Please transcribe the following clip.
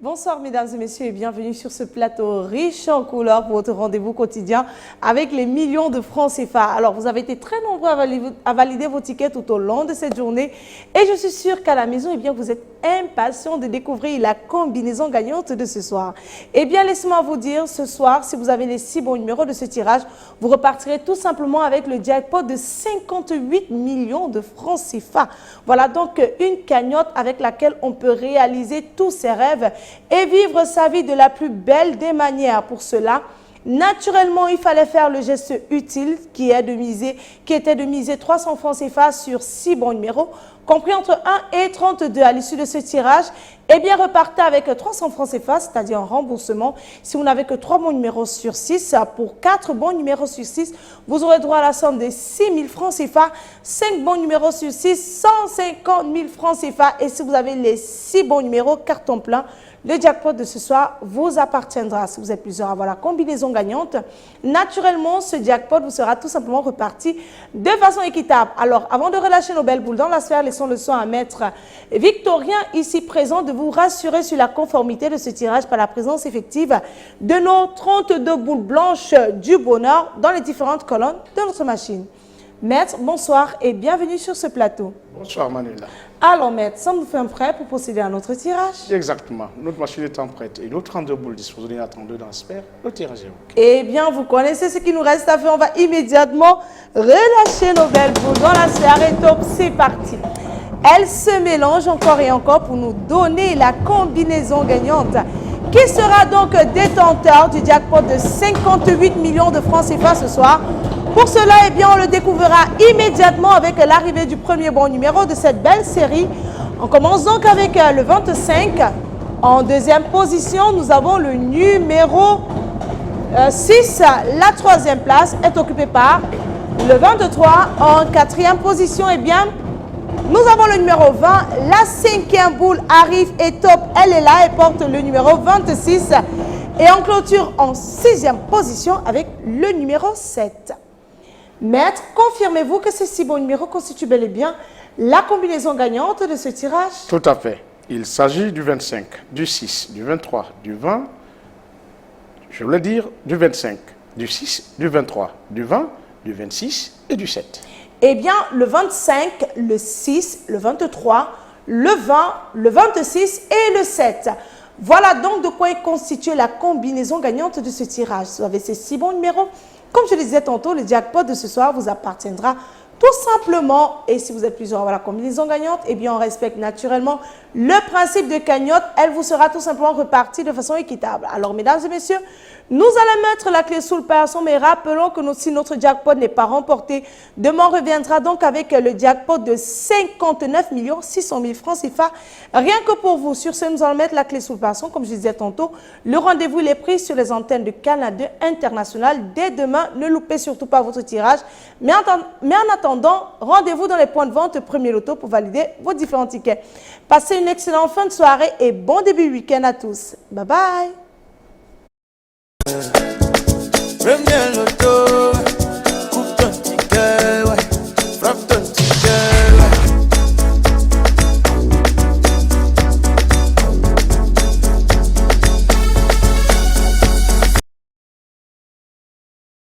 Bonsoir mesdames et messieurs et bienvenue sur ce plateau riche en couleurs pour votre rendez-vous quotidien avec les millions de francs CFA. Alors vous avez été très nombreux à valider vos tickets tout au long de cette journée et je suis sûre qu'à la maison, vous êtes impatients de découvrir la combinaison gagnante de ce soir. Eh bien laissez-moi vous dire, ce soir, si vous avez les 6 bons numéros de ce tirage, vous repartirez tout simplement avec le jackpot de 58 millions de francs CFA. Voilà donc une cagnotte avec laquelle on peut réaliser tous ses rêves et vivre sa vie de la plus belle des manières. Pour cela, naturellement, il fallait faire le geste utile qui était de miser 300 francs CFA sur 6 bons numéros, compris entre 1 et 32 à l'issue de ce tirage. Eh bien, repartez avec 300 francs CFA, c'est-à-dire un remboursement. Si vous n'avez que 3 bons numéros sur 6, pour 4 bons numéros sur 6, vous aurez droit à la somme de 6 000 francs CFA, 5 bons numéros sur 6, 150 000 francs CFA. Et si vous avez les 6 bons numéros, carton plein, le jackpot de ce soir vous appartiendra. Si vous êtes plusieurs à avoir la combinaison gagnante, naturellement, ce jackpot vous sera tout simplement reparti de façon équitable. Alors, avant de relâcher nos belles boules dans la sphère, laissons le soin à Maître Victorien, ici présent, de vous rassurer sur la conformité de ce tirage par la présence effective de nos 32 boules blanches du bonheur dans les différentes colonnes de notre machine. Maître, bonsoir et bienvenue sur ce plateau. Bonsoir Manuela. Alors Maître, sommes-nous prêts pour procéder à notre tirage? Exactement. Notre machine étant prête et nos 32 boules disposées à 32 dans la sphère, le tirage est OK. Eh bien, vous connaissez ce qu'il nous reste à faire. On va immédiatement relâcher nos belles boules dans la sphère et top, c'est parti. Elles se mélangent encore et encore pour nous donner la combinaison gagnante. Qui sera donc détenteur du jackpot de 58 millions de francs CFA ce soir? Pour cela, eh bien, on le découvrira immédiatement avec l'arrivée du premier bon numéro de cette belle série. On commence donc avec le 25. En deuxième position, nous avons le numéro 6. La troisième place est occupée par le 23. En quatrième position, eh bien, nous avons le numéro 20. La cinquième boule arrive et top. Elle est là et porte le numéro 26. Et on clôture en sixième position avec le numéro 7. Maître, confirmez-vous que ces 6 bons numéros constituent bel et bien la combinaison gagnante de ce tirage? Tout à fait. Il s'agit du 25, du 6, du 23, du 20, je voulais dire du 25, du 6, du 23, du 20, du 26 et du 7. Eh bien, le 25, le 6, le 23, le 20, le 26 et le 7. Voilà donc de quoi est constituée la combinaison gagnante de ce tirage. Vous avez ces 6 bons numéros. Comme je le disais tantôt, le jackpot de ce soir vous appartiendra tout simplement. Et si vous êtes plusieurs à avoir la combinaison gagnante, eh bien on respecte naturellement le principe de cagnotte. Elle vous sera tout simplement repartie de façon équitable. Alors mesdames et messieurs, nous allons mettre la clé sous le paillasson, mais rappelons que si notre jackpot n'est pas remporté, demain on reviendra donc avec le jackpot de 59 600 000 francs CFA. Rien que pour vous. Sur ce, nous allons mettre la clé sous le paillasson. Comme je disais tantôt, le rendez-vous est pris sur les antennes de Canal 2 International dès demain. Ne loupez surtout pas votre tirage. Mais en attendant, rendez-vous dans les points de vente Premier Loto pour valider vos différents tickets. Passez une excellente fin de soirée et bon début de week-end à tous. Bye bye. Premier Loto.